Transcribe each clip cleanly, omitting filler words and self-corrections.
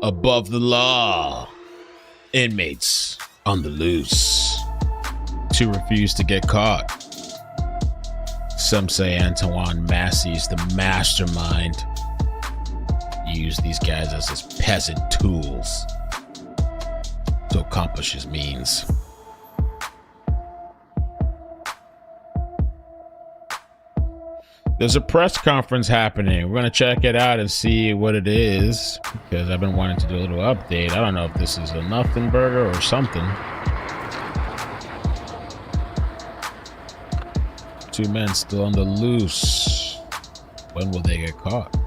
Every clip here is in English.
above the law. Inmates on the loose. Two refuse to get caught. Some say Antoine Massey's the mastermind. He used these guys as his peasant tools to accomplish his means. There's a press conference happening. We're going to check it out and see what it is, because I've been wanting to do a little update. I don't know if this is a nothing burger or something. Two men still on the loose. When will they get caught?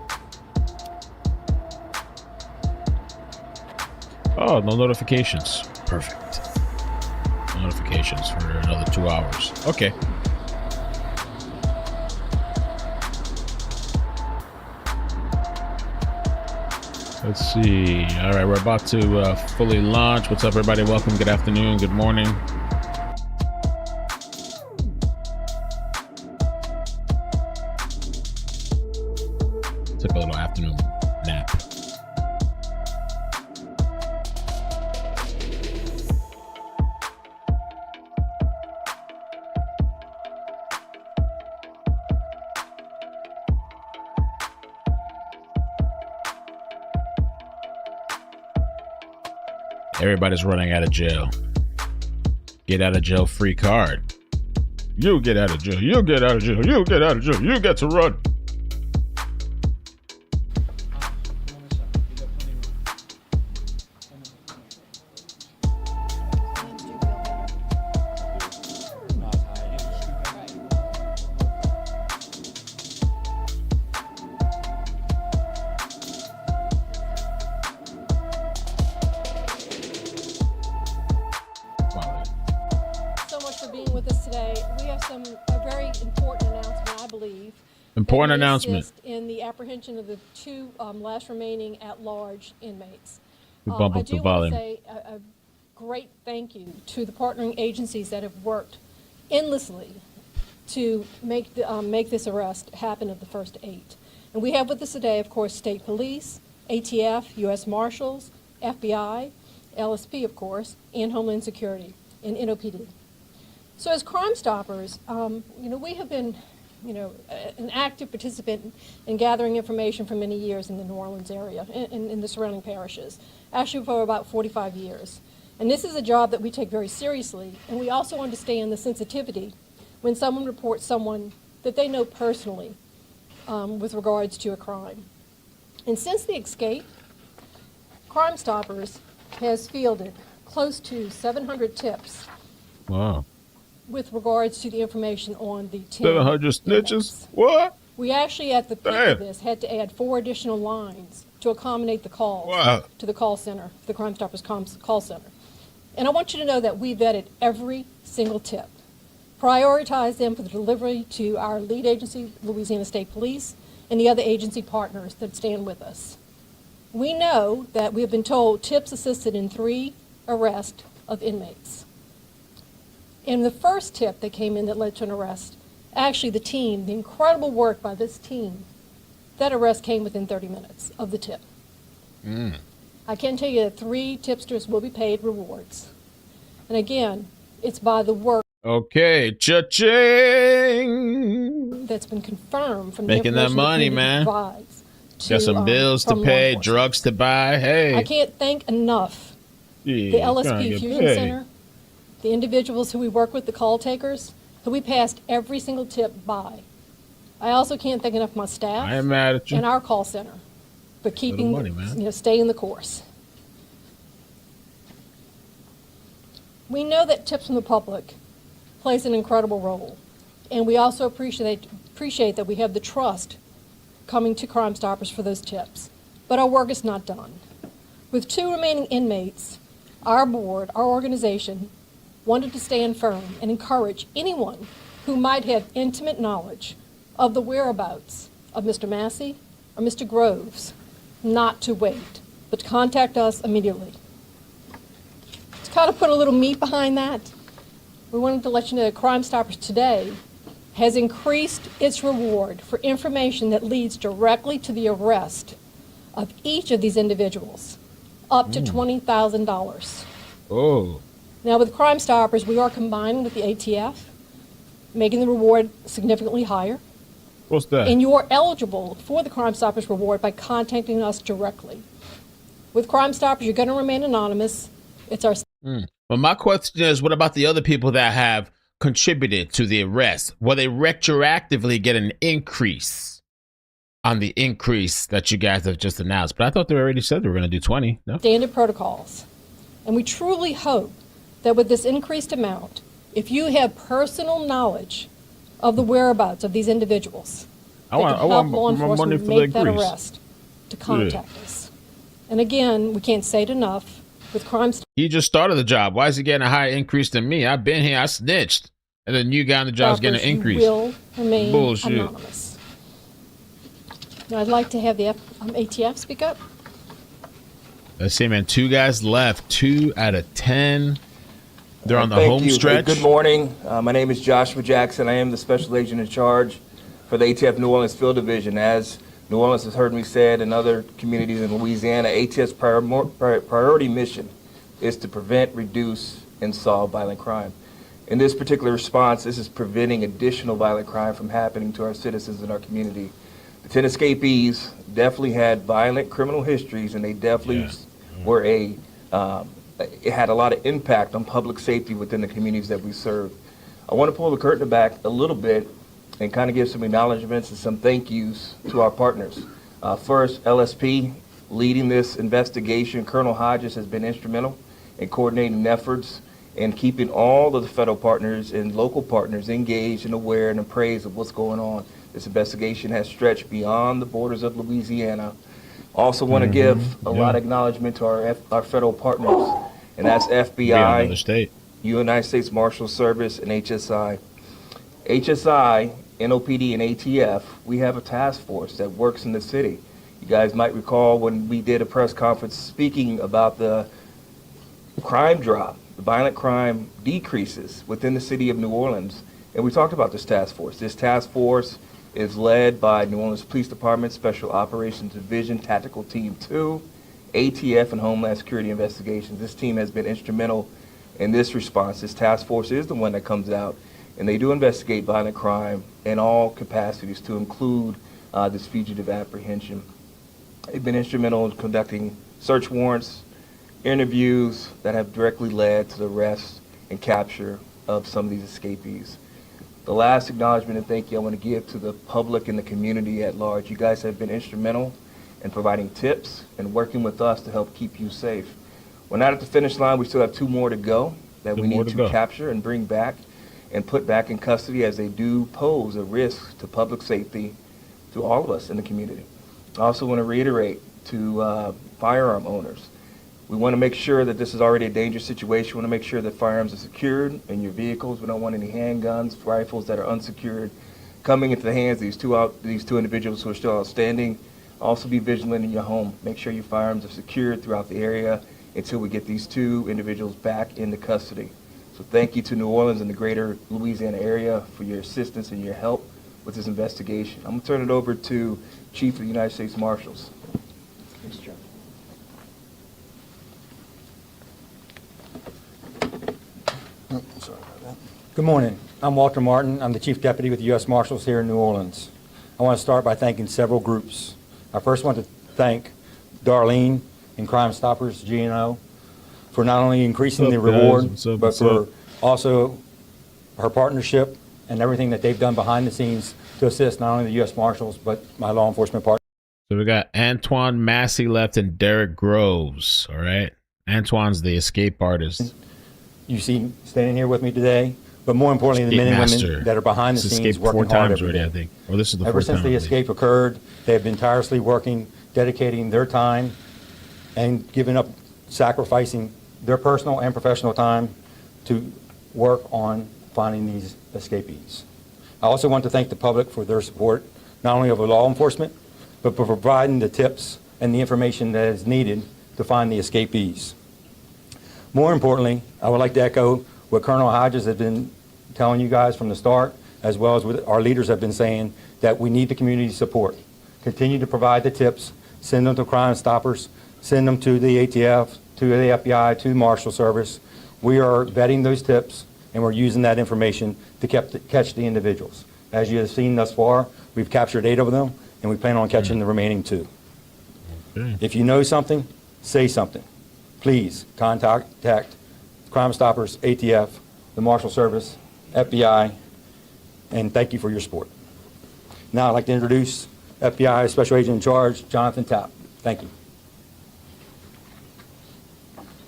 Oh, no notifications. Perfect. No notifications for another 2 hours. Okay. Let's see. All right, we're about to fully launch. What's up, everybody? Welcome. Good afternoon. Good morning. Took a little afternoon nap. Everybody's running out of jail. Get out of jail free card. You get out of jail. You get out of jail. You get out of jail. You get to run. Important announcement. In the apprehension of the two last remaining at-large inmates. Bump up the volume. I do want to say a great thank you to the partnering agencies that have worked endlessly to make this arrest happen of the first 8. And we have with us today, of course, State Police, ATF, U.S. Marshals, FBI, LSP, of course, and Homeland Security, and NOPD. So as Crimestoppers, we have been an active participant in gathering information for many years in the New Orleans area, in the surrounding parishes, actually for about 45 years. And this is a job that we take very seriously, and we also understand the sensitivity when someone reports someone that they know personally with regards to a crime. And since the escape, Crimestoppers has fielded close to 700 tips. Wow. With regards to the information on the 10 700 snitches? What? We actually, at the peak of this, had to add 4 additional lines to accommodate the calls to the call center, the Crimestoppers call center. And I want you to know that we vetted every single tip, prioritized them for the delivery to our lead agency, Louisiana State Police, and the other agency partners that stand with us. We know that we have been told tips assisted in 3 arrests of inmates. In the first tip that came in that led to an arrest, actually the incredible work by this team, that arrest came within 30 minutes of the tip. I can tell you that 3 tipsters will be paid rewards. And again, it's by the work. Okay, cha-ching! That's been confirmed from making that money, man. Got some bills to pay, drugs to buy. Hey, I can't thank enough the LSP Fusion Center, the individuals who we work with, the call takers, who we passed every single tip by. I also can't thank enough my staff I am mad at you. And our call center for keeping, staying the course. We know that tips from the public plays an incredible role, and we also appreciate that we have the trust coming to Crimestoppers for those tips. But our work is not done. With 2 remaining inmates, our board, our organization, wanted to stand firm and encourage anyone who might have intimate knowledge of the whereabouts of Mr. Massey or Mr. Groves not to wait, but to contact us immediately. To kind of put a little meat behind that, we wanted to let you know that Crimestoppers today has increased its reward for information that leads directly to the arrest of each of these individuals up to $20,000. Oh, Now, with Crimestoppers, we are combining with the ATF, making the reward significantly higher. what's that? And you're eligible for the Crimestoppers reward by contacting us directly. With Crimestoppers, you're going to remain anonymous. It's our... Well, my question is, what about the other people that have contributed to the arrest? Will they retroactively get an increase on the increase that you guys have just announced? But I thought they already said they were going to do 20. No? standard protocols. And we truly hope that with this increased amount, if you have personal knowledge of the whereabouts of these individuals, I want law my money enforcement for make the that increase. arrest, to contact us. And again, we can't say it enough, with Crimestoppers, He just started the job. Why is he getting a higher increase than me? I've been here. I snitched. And the new guy on the job is getting an increase. you will remain Bullshit. anonymous. Now, I'd like to have the ATF speak up. Let's see, man. 2 guys left. 2 out of 10. They're on the Thank home you. stretch. Good morning. My name is Joshua Jackson. I am the special agent in charge for the ATF New Orleans Field Division. As New Orleans has heard me said, and other communities in Louisiana, ATF's priority mission is to prevent, reduce, and solve violent crime. In this particular response, this is preventing additional violent crime from happening to our citizens in our community. The 10 escapees definitely had violent criminal histories, and they definitely were it had a lot of impact on public safety within the communities that we serve. I want to pull the curtain back a little bit and kind of give some acknowledgments and some thank yous to our partners. First, LSP, leading this investigation. Colonel Hodges has been instrumental in coordinating efforts and keeping all of the federal partners and local partners engaged and aware and appraised of what's going on. This investigation has stretched beyond the borders of Louisiana. Also want to give a lot of acknowledgement to our federal partners, and that's FBI, Another state. United States Marshal Service, and HSI. HSI, NOPD, and ATF, we have a task force that works in the city. You guys might recall when we did a press conference speaking about the crime drop, the violent crime decreases within the city of New Orleans, and we talked about this task force. This task force is led by New Orleans Police Department Special Operations Division Tactical Team 2, ATF, and Homeland Security Investigations. This team has been instrumental in this response. This task force is the one that comes out, and they do investigate violent crime in all capacities, to include this fugitive apprehension. They've been instrumental in conducting search warrants, interviews that have directly led to the arrest and capture of some of these escapees. The last acknowledgement and thank you I want to give to the public and the community at large. You guys have been instrumental in providing tips and working with us to help keep you safe. We're not at the finish line. We still have 2 more to go that we need to capture and bring back and put back in custody, as they do pose a risk to public safety to all of us in the community. I also want to reiterate to firearm owners, we want to make sure that this is already a dangerous situation. We want to make sure that firearms are secured in your vehicles. We don't want any handguns, rifles that are unsecured coming into the hands of these two individuals who are still outstanding. Also be vigilant in your home. Make sure your firearms are secured throughout the area until we get these 2 individuals back into custody. So thank you to New Orleans and the greater Louisiana area for your assistance and your help with this investigation. I'm going to turn it over to Chief of the United States Marshals. Mr. Chairman. Sorry about that. Good morning. I'm Walter Martin. I'm the Chief Deputy with the U.S. Marshals here in New Orleans. I want to start by thanking several groups. I first want to thank Darlene and Crimestoppers, GNO, for not only increasing the reward, but for also her partnership and everything that they've done behind the scenes to assist not only the U.S. Marshals, but my law enforcement partners. So we got Antoine Massey left and Derek Groves. All right. Antoine's the escape artist. You see standing here with me today, but more importantly, the men and women that are behind the scenes working hard every day. I think. Or this is the Ever fourth time. since the escape occurred, they have been tirelessly working, dedicating their time and giving up, sacrificing their personal and professional time to work on finding these escapees. I also want to thank the public for their support, not only of law enforcement, but for providing the tips and the information that is needed to find the escapees. More importantly, I would like to echo what Colonel Hodges has been telling you guys from the start, as well as what our leaders have been saying, that we need the community support. Continue to provide the tips, send them to Crimestoppers, send them to the ATF, to the FBI, to the Marshal Service. We are vetting those tips, and we're using that information to catch the individuals. As you have seen thus far, we've captured 8 of them, and we plan on catching the remaining 2. Okay. If you know something, say something. Please contact Crimestoppers, ATF, the Marshal Service, FBI, and thank you for your support. Now I'd like to introduce FBI Special Agent in Charge, Jonathan Tapp. Thank you.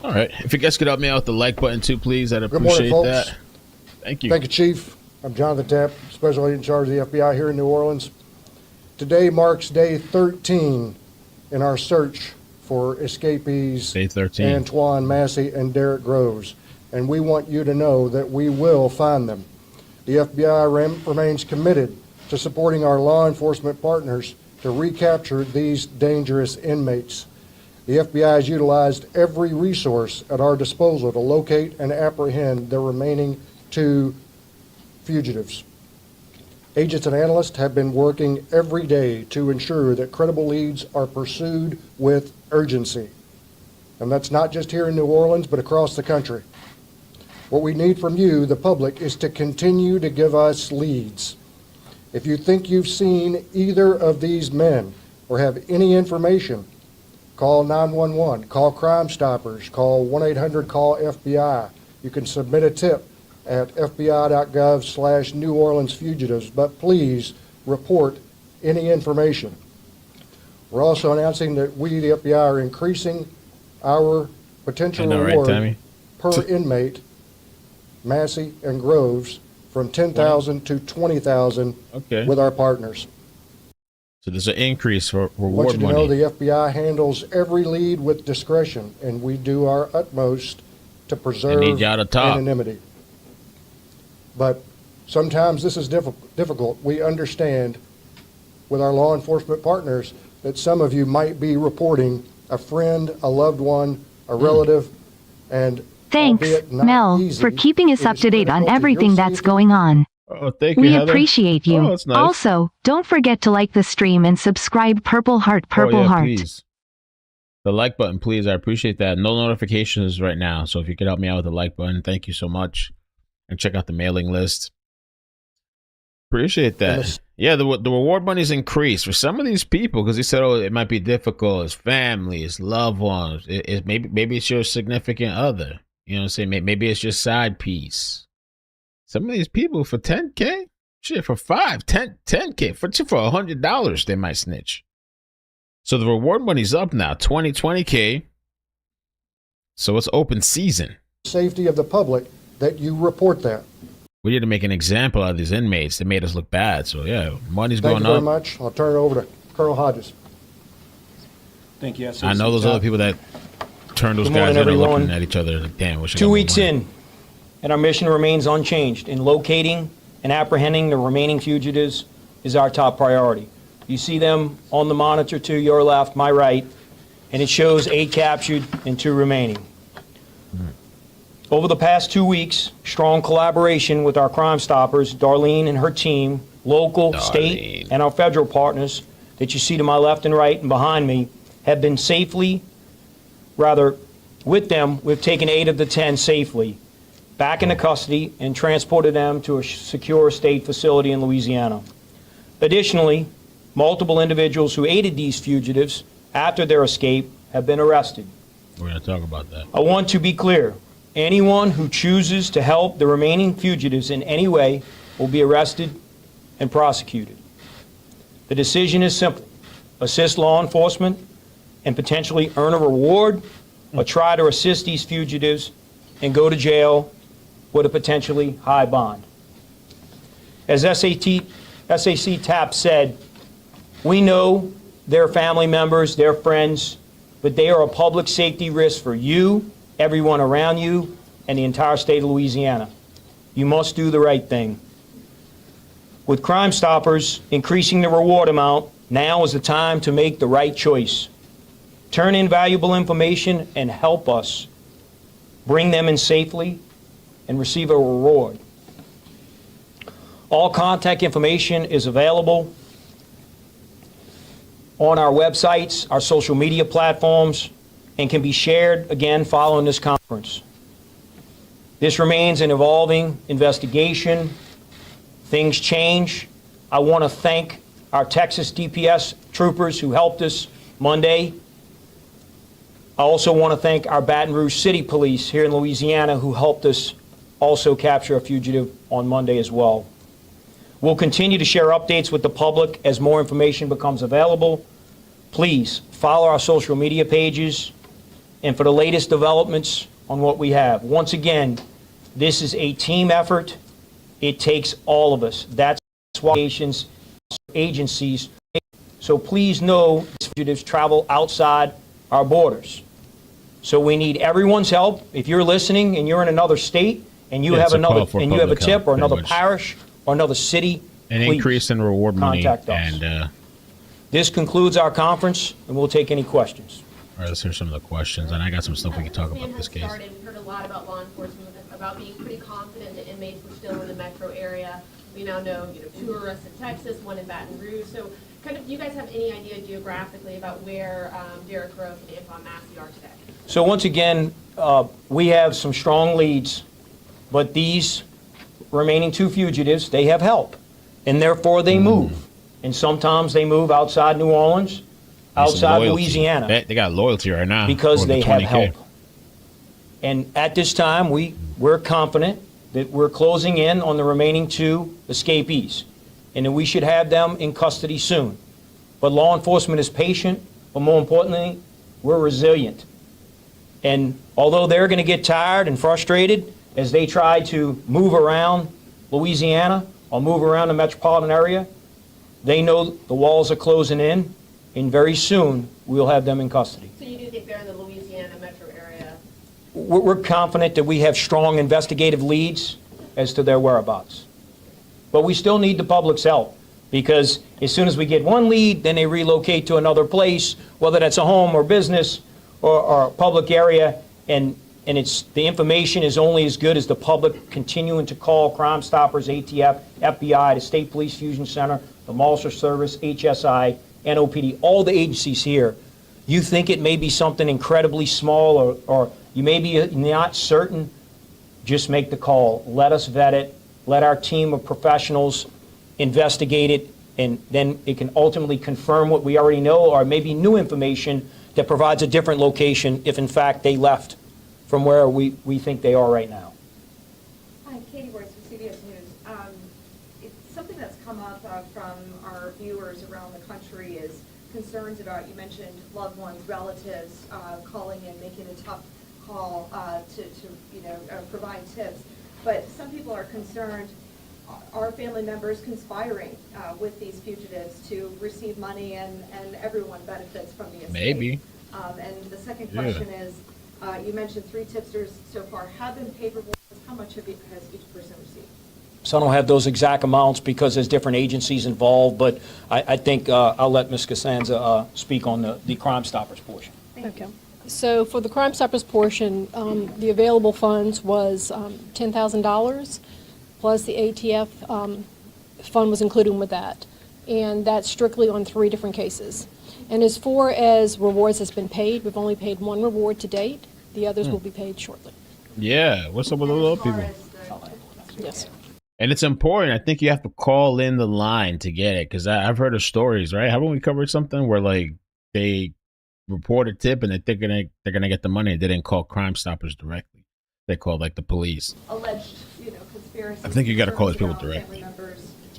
All right. If you guys could help me out with the like button too, please, I'd Good morning, appreciate folks. that. Thank you. Thank you, Chief. I'm Jonathan Tapp, Special Agent in Charge of the FBI here in New Orleans. Today marks day 13 in our search for escapees Day 13. Antoine Massey and Derek Groves, and we want you to know that we will find them. The FBI remains committed to supporting our law enforcement partners to recapture these dangerous inmates. The FBI has utilized every resource at our disposal to locate and apprehend the remaining 2 fugitives. Agents and analysts have been working every day to ensure that credible leads are pursued with urgency. And that's not just here in New Orleans, but across the country. What we need from you, the public, is to continue to give us leads. If you think you've seen either of these men or have any information, call 911, call Crimestoppers, call 1-800-CALL-FBI. You can submit a tip at fbi.gov/New Orleans Fugitives, but please report any information. We're also announcing that we, the FBI, are increasing our potential reward per inmate, Massey and Groves, from $10,000 to $20,000 with our partners. So there's an increase for I want reward you to money. know the FBI handles every lead with discretion, and we do our utmost to preserve need y'all to talk. anonymity. But sometimes this is difficult. We understand with our law enforcement partners that some of you might be reporting a friend, a loved one, a relative, and Thanks, albeit not Mel, easy, for keeping us it up is to date on critical to everything your that's safety. going on. Oh, thank you, We Heather. appreciate you. Oh, that's nice. Also, don't forget to like the stream and subscribe. Purple Heart, Purple oh, yeah, Heart. Please. The like button, please. I appreciate that. No notifications right now. So if you could help me out with the like button, thank you so much. And check out the mailing list. Appreciate that. Yeah, the reward money's increased for some of these people because he said, oh, it might be difficult. It's family, it's loved ones. Maybe it's your significant other. You know what I'm saying? Maybe it's your side piece. Some of these people for $10K, shit, for $10K, for $100, they might snitch. So the reward money's up now, $20K. So it's open season. Safety of the public that you report that. We need to make an example out of these inmates. They made us look bad. So yeah, money's Thank going you very up. much. I'll turn it over to Colonel Hodges. Thank you. I know those other people that turn those Good guys morning, that are looking everyone. at each other like, damn, wish I 2 got more weeks money. in, and our mission remains unchanged. In locating and apprehending the remaining fugitives is our top priority. You see them on the monitor to your left, my right, and it shows 8 captured and 2 remaining. Over the past 2 weeks, strong collaboration with our Crimestoppers, Darlene and her team, local, state, and our federal partners that you see to my left and right and behind me, have been with them, we've taken 8 of the 10 safely back into custody and transported them to a secure state facility in Louisiana. Additionally, multiple individuals who aided these fugitives after their escape have been arrested. We're going to talk about that. I want to be clear. Anyone who chooses to help the remaining fugitives in any way will be arrested and prosecuted. The decision is simple. Assist law enforcement and potentially earn a reward, or try to assist these fugitives and go to jail with a potentially high bond. As SAC Tapp said, we know their family members, their friends, but they are a public safety risk for you, everyone around you, and the entire state of Louisiana. You must do the right thing. With Crimestoppers increasing the reward amount, now is the time to make the right choice. Turn in valuable information and help us bring them in safely and receive a reward. All contact information is available on our websites, our social media platforms, and can be shared again following this conference. This remains an evolving investigation. Things change. I want to thank our Texas DPS troopers who helped us Monday. I also want to thank our Baton Rouge City Police here in Louisiana who helped us also capture a fugitive on Monday as well. We'll continue to share updates with the public as more information becomes available. Please follow our social media pages and for the latest developments on what we have. Once again, this is a team effort. It takes all of us. That's why agencies. So please know fugitives travel outside our borders. So we need everyone's help. If you're listening and you're in another state and you have a tip or another parish or another city, an increase in reward money. Contact us. And this concludes our conference, and we'll take any questions. all right, let's hear some of the questions. And I got some stuff we can talk about this case. We've heard a lot about law enforcement, about being pretty confident that inmates were still in the metro area. We now know, 2 arrests in Texas, 1 in Baton Rouge. So, kind of, do you guys have any idea geographically about where Derek Grove and Antoine Massey are today? So once again, we have some strong leads, but these remaining 2 fugitives, they have help, and therefore they move. And sometimes they move outside New Orleans, outside Louisiana. They got loyalty right now. Because Over they the have 20K. help. And at this time, we're confident that we're closing in on the remaining 2 escapees, and that we should have them in custody soon. But law enforcement is patient, but more importantly, we're resilient. And although they're going to get tired and frustrated as they try to move around Louisiana or move around the metropolitan area, they know the walls are closing in, and very soon we'll have them in custody. So you do think they're in the Louisiana metro area? We're confident that we have strong investigative leads as to their whereabouts. But we still need the public's help, because as soon as we get one lead, then they relocate to another place, whether that's a home or business or a public area, and it's the information is only as good as the public continuing to call Crimestoppers, ATF, FBI, the State Police Fusion Center, the Marshal Service, HSI, NOPD, all the agencies here. You think it may be something incredibly small or you may be not certain, just make the call. Let us vet it. Let our team of professionals investigate it, and then it can ultimately confirm what we already know or maybe new information that provides a different location if in fact they left from where we think they are right now. Hi, Katie Royce with CBS News. It's something that's come up from our viewers around the country is concerns about, you mentioned loved ones, relatives calling in, making a tough call to provide tips. But some people are concerned, are family members conspiring with these fugitives to receive money and everyone benefits from the escape? Maybe. And the second question is, you mentioned 3 tipsters so far have been paid rewards. How much has each person received? So I don't have those exact amounts because there's different agencies involved, but I think I'll let Ms. Costanza speak on the Crimestoppers portion. Okay. So for the Crimestoppers portion, the available funds was $10,000, plus the ATF fund was included with that. And that's strictly on 3 different cases. And as far as rewards that's been paid, we've only paid 1 reward to date. The others will be paid shortly. Yeah, what's up with the little people? Yes. And it's important. I think you have to call in the line to get it, because I've heard of stories, right? Haven't we covered something where like they report a tip and they're gonna get the money and they didn't call Crimestoppers directly? They called like the police. Alleged, conspiracy. I think you got to call these people directly.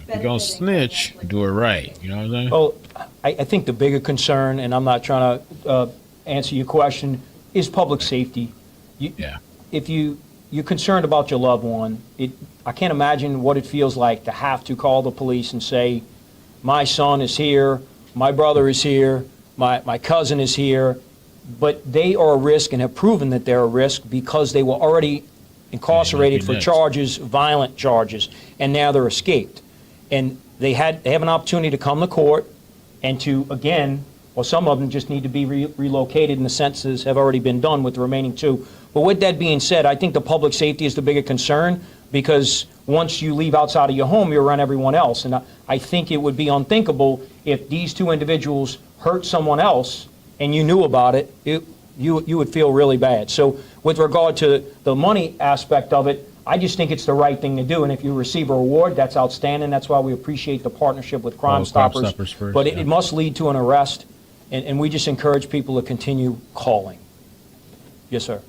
If you're gonna snitch, do it right. You know what I'm saying? Well, I think the bigger concern, and I'm not trying to answer your question, is public safety. Yeah. If you're concerned about your loved one, I can't imagine what it feels like to have to call the police and say, my son is here, my brother is here, my cousin is here, but they are a risk and have proven that they're a risk because they were already incarcerated for charges, violent charges, and now they're escaped. And they have an opportunity to come to court and to, again, well, some of them just need to be relocated, and the census have already been done with the remaining 2. But with that being said, I think the public safety is the bigger concern, because once you leave outside of your home, you're around everyone else. And I think it would be unthinkable if these 2 individuals hurt someone else and you knew about it, you would feel really bad. So with regard to the money aspect of it, I just think it's the right thing to do. And if you receive a reward, that's outstanding. That's why we appreciate the partnership with Crimestoppers. Crimestoppers first, but yeah. it must lead to an arrest, and we just encourage people to continue calling. Yes, sir.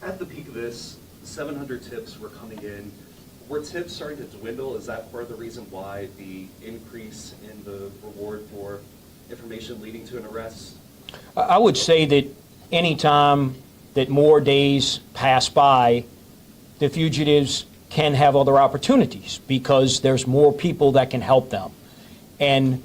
At the peak of this, 700 tips were coming in. Were tips starting to dwindle? Is that part of the reason why the increase in the reward for information leading to an arrest? I would say that any time that more days pass by, the fugitives can have other opportunities because there's more people that can help them. And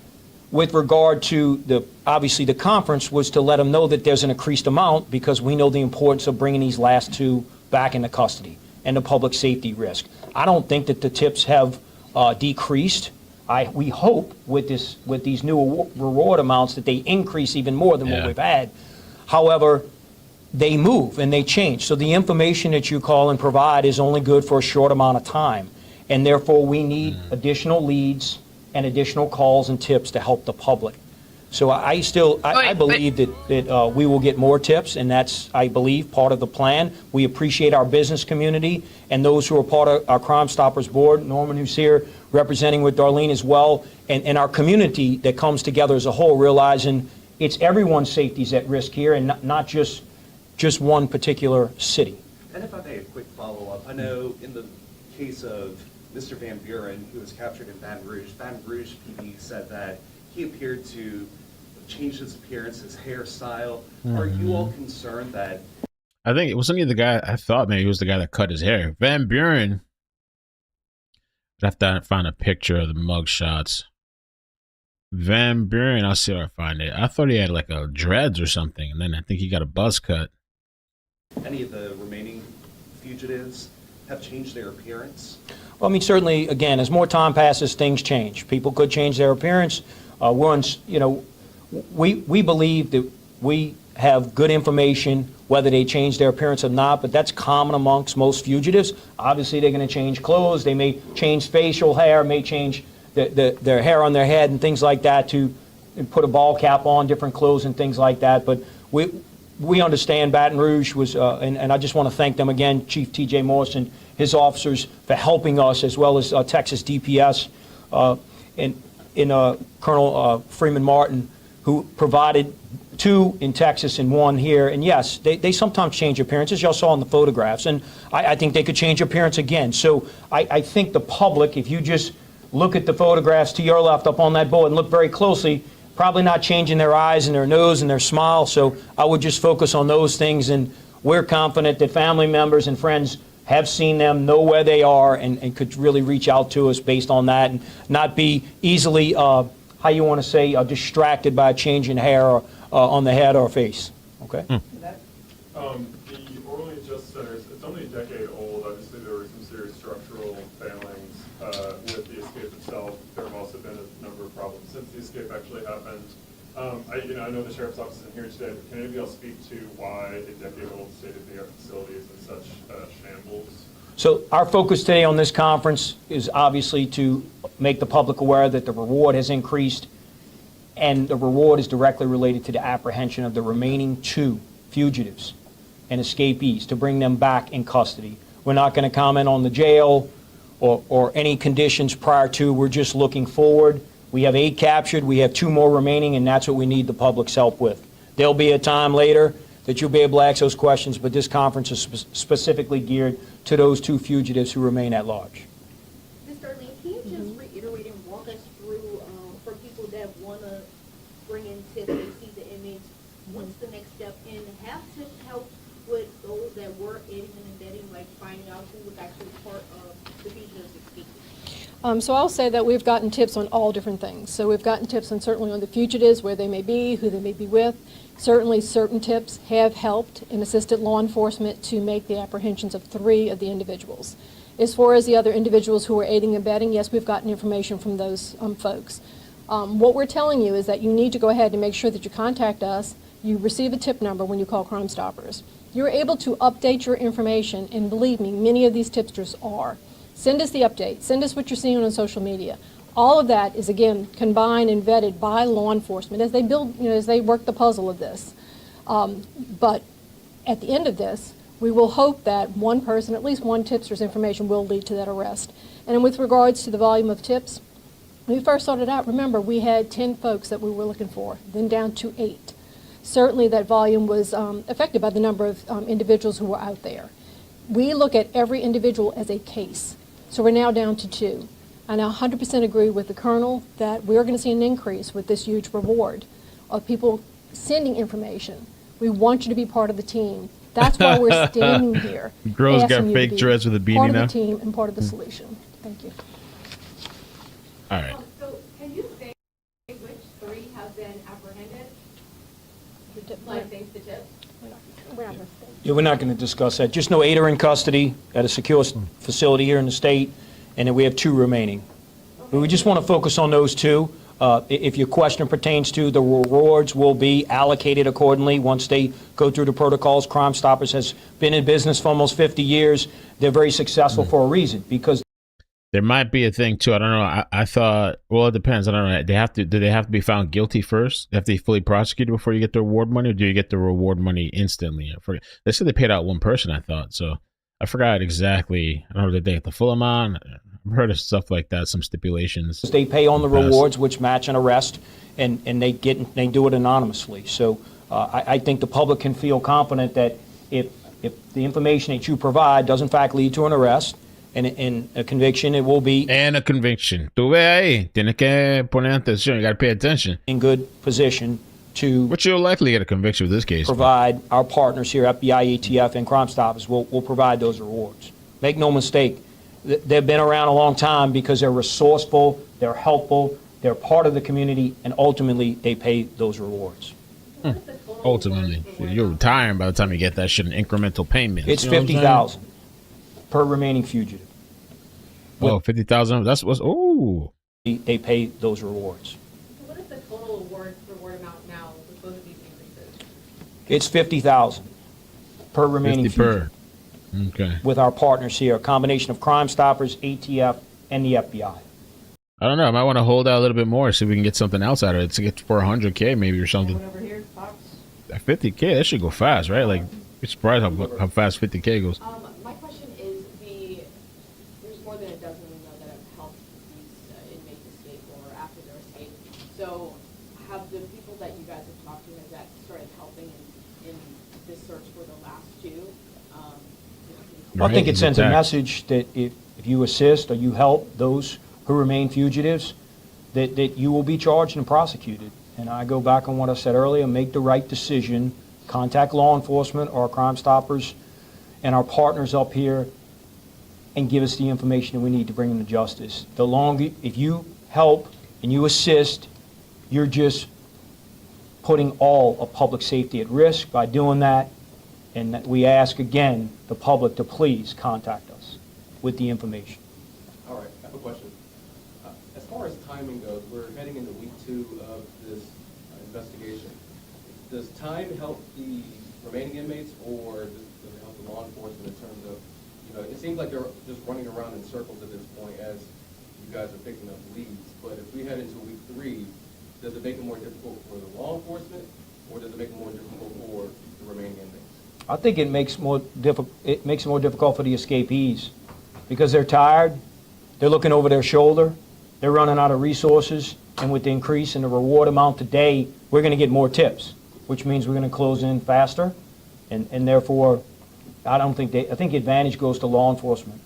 with regard to obviously the conference was to let them know that there's an increased amount because we know the importance of bringing these last two back into custody and the public safety risk. I don't think that the tips have decreased. We hope with these new reward amounts that they increase even more than what we've had. However, they move and they change. So the information that you call and provide is only good for a short amount of time. And therefore, we need additional leads and additional calls and tips to help the public. So I believe that we will get more tips, and that's, I believe, part of the plan. We appreciate our business community and those who are part of our Crimestoppers board, Norman, who's here representing with Darlene as well, and our community that comes together as a whole, realizing it's everyone's safety is at risk here and not just one particular city. And if I may, a quick follow-up. I know in the case of Mr. Van Buren, who was captured in Baton Rouge PD said that he appeared to change his appearance, his hairstyle. Are you all concerned that? I think it wasn't he the guy. I thought maybe he was the guy that cut his hair. Van Buren. I'd have to find a picture of the mug shots. Van Buren, I'll see if I find it. I thought he had like a dreads or something, and then I think he got a buzz cut. Any of the remaining fugitives have changed their appearance? Well, I mean, certainly, again, as more time passes, things change. People could change their appearance. We believe that we have good information, whether they change their appearance or not, but that's common amongst most fugitives. Obviously, they're going to change clothes. They may change facial hair, may change their hair on their head and things like that to put a ball cap on, different clothes and things like that. But we understand Baton Rouge was, and I just want to thank them again, Chief T.J. Morse and his officers for helping us, as well as Texas DPS and Colonel Freeman Martin, who provided 2 in Texas and 1 here. And yes, they sometimes change appearances. Y'all saw in the photographs. And I think they could change appearance again. So I think the public, if you just look at the photographs to your left up on that board and look very closely, probably not changing their eyes and their nose and their smile. So I would just focus on those things. And we're confident that family members and friends have seen them, know where they are, and could really reach out to us based on that and not be easily, how you want to say, distracted by a change in hair on the head or face. Okay? The Orleans Justice Center, it's only a decade old. Obviously, there were some serious structural failings with the escape itself. There have also been a number of problems since the escape actually happened. I know the Sheriff's Office isn't here today, but can any of y'all speak to why a decade-old state-of-the-art facility is in such shambles? So our focus today on this conference is obviously to make the public aware that the reward has increased, and the reward is directly related to the apprehension of the remaining 2 fugitives and escapees to bring them back in custody. We're not going to comment on the jail or any conditions prior to. We're just looking forward. We have 8 captured. We have 2 more remaining, and that's what we need the public's help with. There'll be a time later that you'll be able to ask those questions, but this conference is specifically geared to those 2 fugitives who remain at large. Ms. Darlene, can you just reiterate and walk us through, for people that want to bring in tips and see the inmates, what's the next step? And have tips help with those that were aiding and abetting, like finding out who was actually part of the fugitives escaping? So I'll say that we've gotten tips on all different things. So we've gotten tips on certainly on the fugitives, where they may be, who they may be with. Certainly certain tips have helped and assisted law enforcement to make the apprehensions of 3 of the individuals. As far as the other individuals who are aiding and abetting, yes, we've gotten information from those folks. What we're telling you is that you need to go ahead and make sure that you contact us. You receive a tip number when you call Crimestoppers. You're able to update your information, and believe me, many of these tipsters are. Send us the update. Send us what you're seeing on social media. All of that is, again, combined and vetted by law enforcement as they build, as they work the puzzle of this. But at the end of this, we will hope that one person, at least one tipster's information, will lead to that arrest. And with regards to the volume of tips, when we first started out, remember, we had 10 folks that we were looking for, then down to 8. Certainly that volume was affected by the number of individuals who were out there. We look at every individual as a case. So we're now down to 2. And I 100% agree with the Colonel that we're going to see an increase with this huge reward of people sending information. We want you to be part of the team. That's why we're standing here. Girls got asking you to fake be dreads with a beanie part now. of the team and part of the solution. Thank you. All right. So can you say which 3 have been apprehended? Like thanks to tips? Yeah, we're not going to discuss that. Just know 8 are in custody at a secure facility here in the state, and then we have 2 remaining. But we just want to focus on those 2. If your question pertains to the rewards, will be allocated accordingly once they go through the protocols. Crimestoppers has been in business for almost 50 years. They're very successful for a reason, because there might be a thing too. I don't know. I thought. Well, it depends. I don't know. They have to. Do they have to be found guilty first? They have to be fully prosecuted before you get the reward money, or do you get the reward money instantly? They said they paid out one person. I thought so. I forgot exactly. I don't know. Did they get the full amount? I've heard of stuff like that. Some stipulations. they pay on the rewards, which match an arrest, and they do it anonymously. So I think the public can feel confident that if the information that you provide does in fact lead to an arrest and a conviction, it will be and a conviction. Tú ve ahí. Tienes que poner atención. You got to pay attention. In good position to. But you'll likely get a conviction with this case. Provide our partners here, FBI, ATF, and Crimestoppers will provide those rewards. Make no mistake. They've been around a long time because they're resourceful, they're helpful, they're part of the community, and ultimately they pay those rewards. Ultimately, you're retiring by the time you get that shit in incremental payments. It's $50,000 per remaining fugitive. Oh, $50,000. That's what's. Oh. They pay those rewards. So what is the total reward amount now with both of these increases? It's $50,000 per remaining 50 per. fugitive. Okay. With our partners here, a combination of Crimestoppers, ATF, and the FBI. I don't know. I might want to hold out a little bit more, see if we can get something else out of it. To get for $100K maybe or something. Over here, Fox. That $50K, that should go fast, right? Like, you're surprised how fast $50K goes. My question is there's more than a dozen that have helped these inmates escape or after their escape. So have the people that you guys have talked to, has that started helping in this search for the last 2? I think it sends a message that if you assist or you help those who remain fugitives, that you will be charged and prosecuted. And I go back on what I said earlier, make the right decision, contact law enforcement or Crimestoppers and our partners up here and give us the information that we need to bring them to justice. The longer, if you help and you assist, you're just putting all of public safety at risk by doing that. And that we ask again the public to please contact us with the information. All right, I have a question. As far as timing goes, we're heading into week 2 of this investigation. Does time help the remaining inmates, or does it help the law enforcement in terms of, it seems like they're just running around in circles at this point as you guys are picking up leads. But if we head into week 3, does it make it more difficult for the law enforcement, or does it make it more difficult for the remaining inmates? I think it makes it more difficult for the escapees because they're tired, they're looking over their shoulder, they're running out of resources, and with the increase in the reward amount today, we're going to get more tips, which means we're going to close in faster, and therefore, I think the advantage goes to law enforcement,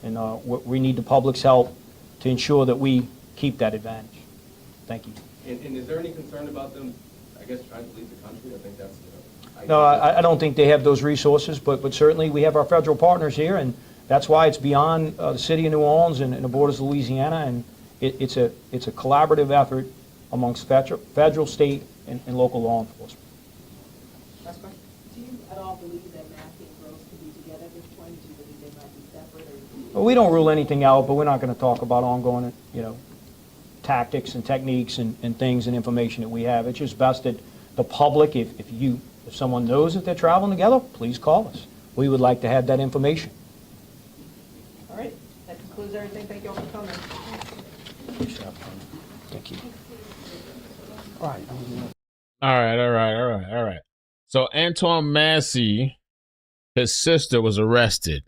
and we need the public's help to ensure that we keep that advantage. Thank you. And is there any concern about them, I guess, trying to leave the country? I think that's No, I don't think they have those resources, but certainly we have our federal partners here, and that's why it's beyond the city of New Orleans and the borders of Louisiana, and it's a collaborative effort amongst federal, state, and local law enforcement. Do you at all believe that Massey and Groves could be together at this point? Do you believe they might be separate? Or Well, we don't rule anything out, but we're not going to talk about ongoing, tactics and techniques and things and information that we have. It's just best that the public, if someone knows that they're traveling together, please call us. We would like to have that information. All right, that concludes everything. Thank you all for coming. Thank you. All right. So Antoine Massey, his sister was arrested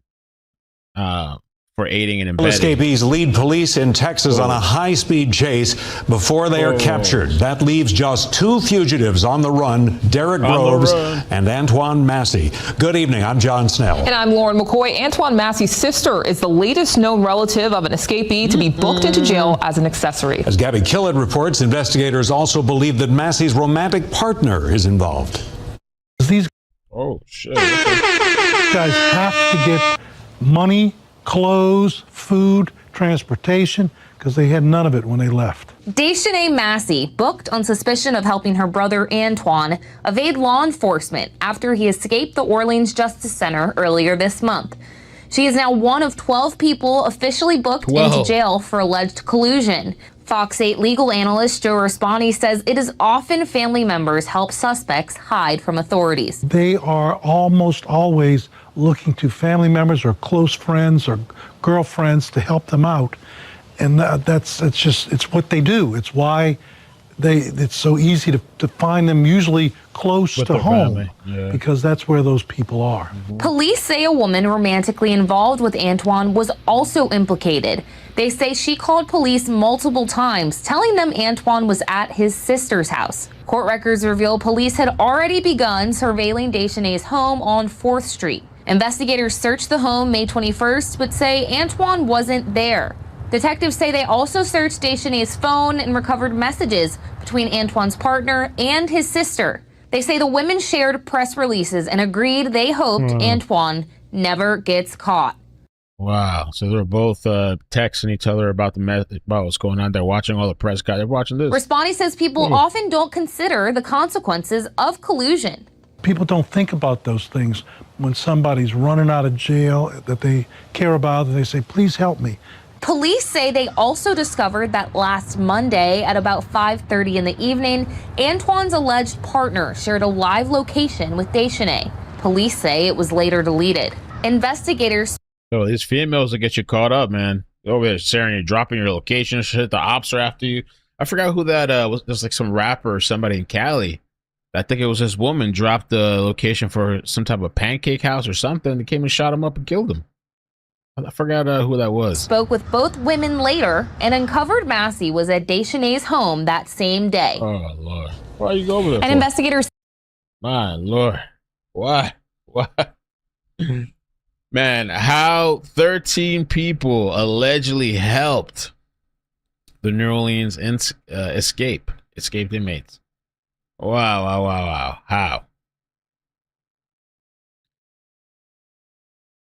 for aiding and abetting. Escapees lead police in Texas on a high-speed chase before they are captured. That leaves just two fugitives on the run, Derek Groves and Antoine Massey. Good evening, I'm John Snell. And I'm Lauren McCoy. Antoine Massey's sister is the latest known relative of an escapee to be booked into jail as an accessory. As Gabby Killett reports, investigators also believe that Massey's romantic partner is involved. These shit. guys have to get money, clothes, food, transportation, because they had none of it when they left. Daishanay Massey, booked on suspicion of helping her brother Antoine evade law enforcement after he escaped the Orleans Justice Center earlier this month. She is now one of 12 people officially booked into jail for alleged collusion. Fox 8 legal analyst Joe Raspani says it is often family members help suspects hide from authorities. They are almost always looking to family members or close friends or girlfriends to help them out. And it's what they do. It's why it's so easy to find them usually close to home, because that's where those people are. Police say a woman romantically involved with Antoine was also implicated. They say she called police multiple times, telling them Antoine was at his sister's house. Court records reveal police had already begun surveilling Daishanay's home on 4th Street. Investigators searched the home May 21st, but say Antoine wasn't there. Detectives say they also searched Daishanay's phone and recovered messages between Antoine's partner and his sister. They say the women shared press releases and agreed they hoped Antoine never gets caught. Wow. So they're both texting each other about about what's going on. They're watching all the press guys. They're watching this. Raspani says people often don't consider the consequences of collusion. People don't think about those things when somebody's running out of jail that they care about, and they say, please help me. Police say they also discovered that last Monday at about 5:30 in the evening, Antoine's alleged partner shared a live location with Daishanay. Police say it was later deleted. Investigators. So these females that get you caught up, man. They're over there sharing you, dropping your location and shit. The ops are after you. I forgot who that was. There's like some rapper or somebody in Cali. I think it was this woman dropped the location for some type of pancake house or something. They came and shot him up and killed him. I forgot who that was. Spoke with both women later and uncovered Massey was at Daishanay's home that same day. Oh, Lord. Why you go over there And investigators. My Lord. Why? Man, how 13 people allegedly helped the New Orleans escaped inmates. Wow. How?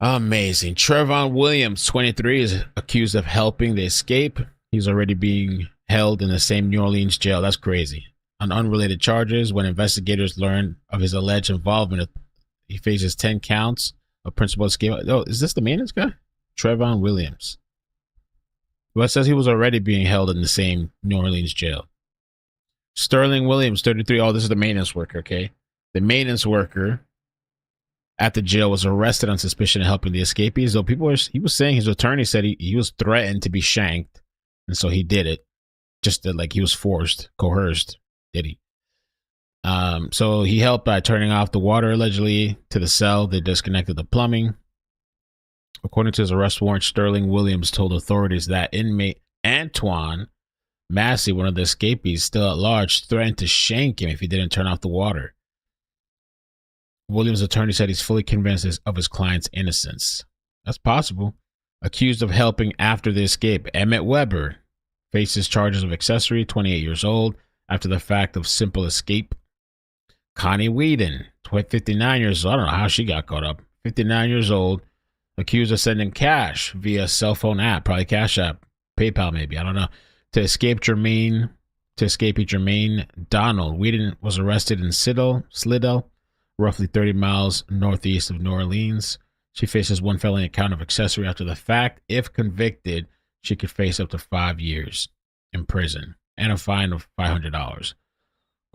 Amazing. Trevon Williams, 23, is accused of helping the escape. He's already being held in the same New Orleans jail. That's crazy. On unrelated charges, when investigators learned of his alleged involvement, he faces 10 counts of principal escape. Oh, is this the maintenance guy? Trevon Williams. Well, it says he was already being held in the same New Orleans jail. Sterling Williams, 33. Oh, this is the maintenance worker, okay? The maintenance worker at the jail was arrested on suspicion of helping the escapees. Though he was saying, his attorney said he was threatened to be shanked, and so he did it. Just like he was coerced, did he? So he helped by turning off the water allegedly to the cell. They disconnected the plumbing. According to his arrest warrant, Sterling Williams told authorities that inmate Antoine Massey, one of the escapees still at large, threatened to shank him if he didn't turn off the water. Williams' attorney said he's fully convinced of his client's innocence. That's possible. Accused of helping after the escape, Emmett Weber faces charges of accessory, 28 years old, after the fact of simple escape. Connie Whedon, 59 years old. I don't know how she got caught up. 59 years old, accused of sending cash via cell phone app, probably Cash App, PayPal maybe, I don't know, to escape Jermaine Donald. Whedon was arrested in Slidell, roughly 30 miles northeast of New Orleans. She faces one felony count of accessory after the fact. If convicted, she could face up to 5 years in prison and a fine of $500.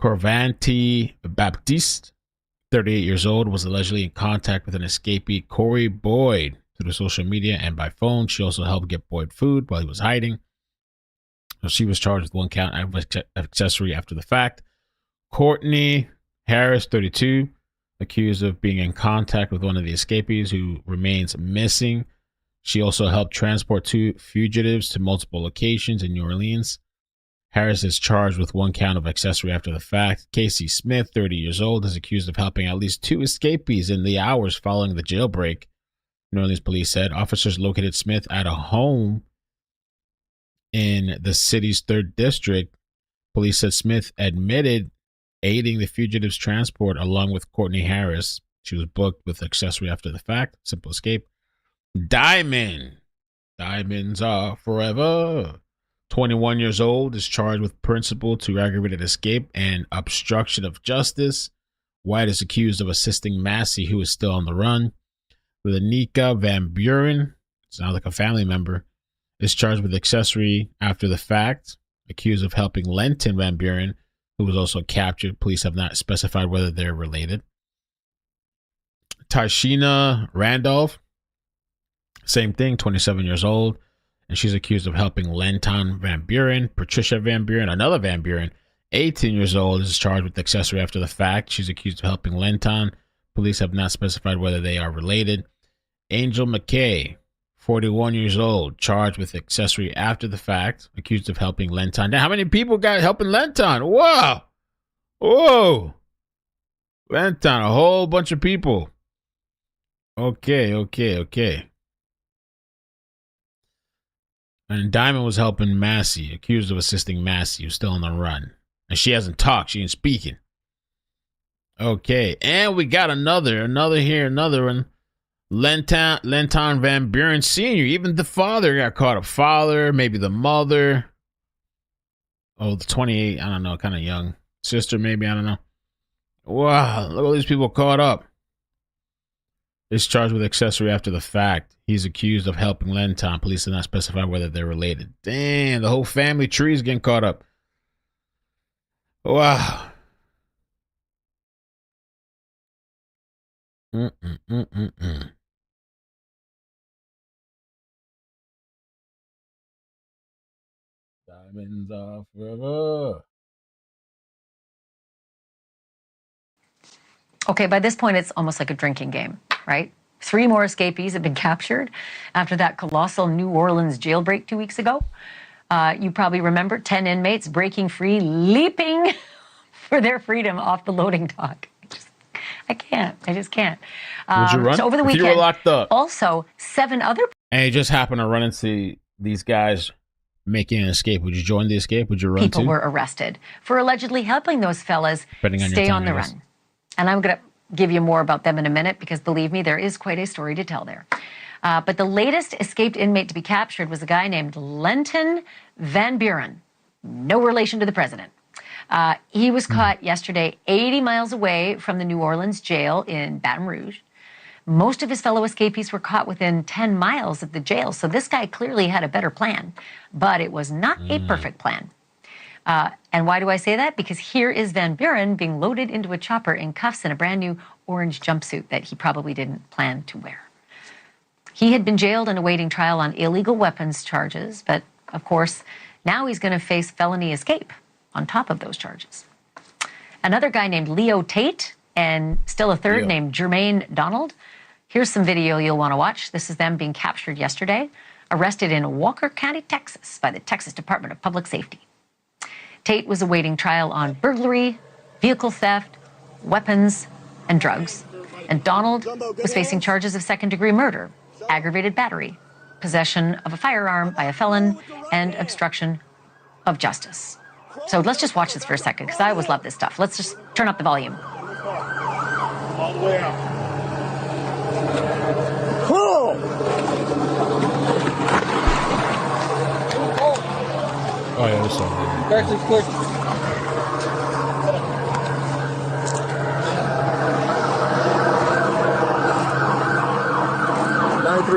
Corvanti Baptiste, 38 years old, was allegedly in contact with an escapee, Corey Boyd, through social media and by phone. She also helped get Boyd food while he was hiding. She was charged with 1 count of accessory after the fact. Courtney Harris, 32, accused of being in contact with one of the escapees who remains missing. She also helped transport 2 fugitives to multiple locations in New Orleans. Harris is charged with 1 count of accessory after the fact. Casey Smith, 30 years old, is accused of helping at least 2 escapees in the hours following the jailbreak. New Orleans police said officers located Smith at a home in the city's 3rd district. Police said Smith admitted aiding the fugitives' transport along with Courtney Harris. She was booked with accessory after the fact. Simple escape. Diamonds are forever. 21 years old, is charged with principal to aggravated escape and obstruction of justice. White is accused of assisting Massey, who is still on the run. Lanika Van Buren, sounds like a family member, is charged with accessory after the fact, accused of helping Lenton Van Buren, who was also captured. Police have not specified whether they're related. Tashina Randolph, same thing, 27 years old, and she's accused of helping Lenton Van Buren. Patricia Van Buren, another Van Buren, 18 years old, is charged with accessory after the fact. She's accused of helping Lenton. Police have not specified whether they are related. Angel McKay, 41 years old, charged with accessory after the fact, accused of helping Lenton. Now, how many people got helping Lenton? Whoa! Whoa! Lenton, a whole bunch of people. Okay. And Diamond was helping Massey, accused of assisting Massey, who's still on the run. And she hasn't talked. She ain't speaking. Okay. And we got another one. Lenton Van Buren Sr. Even the father got caught up. Father, maybe the mother. Oh, the 28, I don't know, kind of young. Sister, maybe, I don't know. Wow, look at all these people caught up. Is charged with accessory after the fact. He's accused of helping Lenton. Police have not specified whether they're related. Damn, the whole family tree is getting caught up. Wow. Diamonds are forever. Okay, by this point, it's almost like a drinking game, right? 3 more escapees have been captured after that colossal New Orleans jailbreak 2 weeks ago. You probably remember 10 inmates breaking free, leaping for their freedom off the loading dock. I just can't. Would you run? So over the weekend, if you were locked up. Also, 7 other... And you just happened to run into these guys making an escape. Would you join the escape? Would you run people too? were arrested for allegedly helping those fellas stay on the run. And I'm going to give you more about them in a minute because, believe me, there is quite a story to tell there. But the latest escaped inmate to be captured was a guy named Lenton Van Buren, no relation to the president. He was caught yesterday 80 miles away from the New Orleans jail in Baton Rouge. Most of his fellow escapees were caught within 10 miles of the jail, so this guy clearly had a better plan, but it was not a perfect plan. And why do I say that? Because here is Van Buren being loaded into a chopper in cuffs in a brand new orange jumpsuit that he probably didn't plan to wear. He had been jailed and awaiting trial on illegal weapons charges, but of course, now he's going to face felony escape on top of those charges. Another guy named Leo Tate and still a third named Jermaine Donald. Here's some video you'll want to watch. This is them being captured yesterday, arrested in Walker County, Texas by the Texas Department of Public Safety. Tate was awaiting trial on burglary, vehicle theft, weapons, and drugs. And Donald was facing charges of second-degree murder, aggravated battery, possession of a firearm by a felon, and obstruction of justice. So let's just watch this for a second, because I always love this stuff. Let's just turn up the volume. All the way out. Oh, yeah, this one. Actually, quick.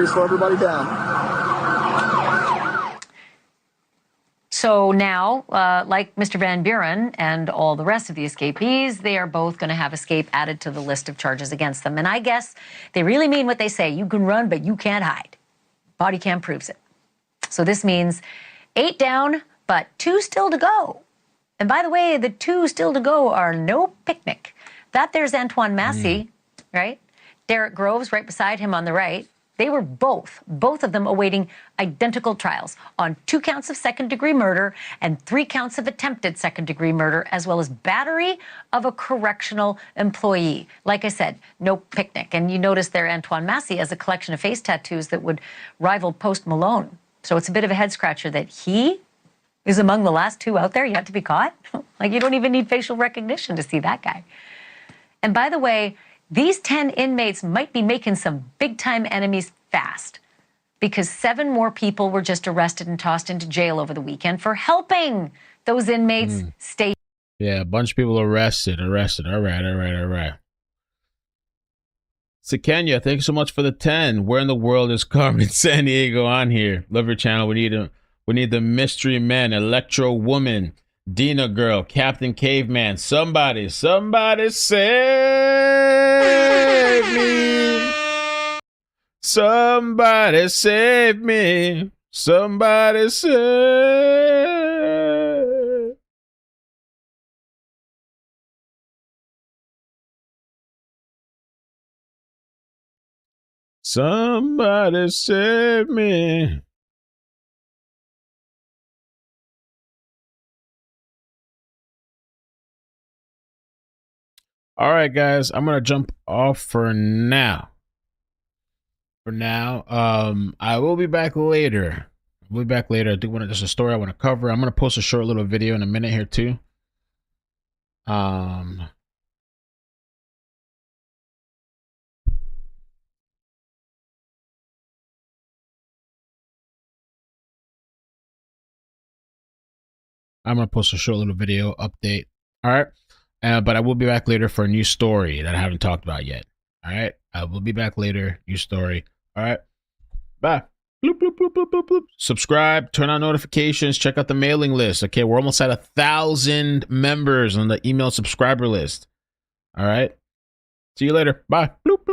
Slow everybody down. So now, like Mr. Van Buren and all the rest of the escapees, they are both going to have escape added to the list of charges against them. And I guess they really mean what they say. You can run, but you can't hide. Body cam proves it. So this means 8 down, but 2 still to go. And by the way, the 2 still to go are no picnic. That there's Antoine Massey, right? Derek Groves right beside him on the right. They were both of them awaiting identical trials on 2 counts of second-degree murder and 3 counts of attempted second-degree murder, as well as battery of a correctional employee. Like I said, no picnic. And you notice there Antoine Massey has a collection of face tattoos that would rival Post Malone. So it's a bit of a head-scratcher that he is among the last 2 out there yet to be caught. Like, you don't even need facial recognition to see that guy. And by the way, these 10 inmates might be making some big-time enemies fast, because 7 more people were just arrested and tossed into jail over the weekend for helping those inmates stay. Yeah, a bunch of people arrested. All right. So Kenya, thanks so much for the 10. Where in the world is Carmen San Diego on here? Love your channel. We need the mystery men, Electro Woman, Dina Girl, Captain Caveman. Somebody save me. Somebody save me. Somebody save. Somebody save me. All right, guys, I'm gonna jump off for now. I will be back later. I do want to, there's a story I want to cover. I'm gonna post a short little video in a minute here too. I'm gonna post a short little video update. All right. But I will be back later for a new story that I haven't talked about yet. All right. I will be back later. New story. All right. Bye. Bloop, bloop, bloop, bloop, bloop, bloop. Subscribe. Turn on notifications. Check out the mailing list. Okay. We're almost at 1,000 members on the email subscriber list. All right. See you later. Bye. Bloop, bloop.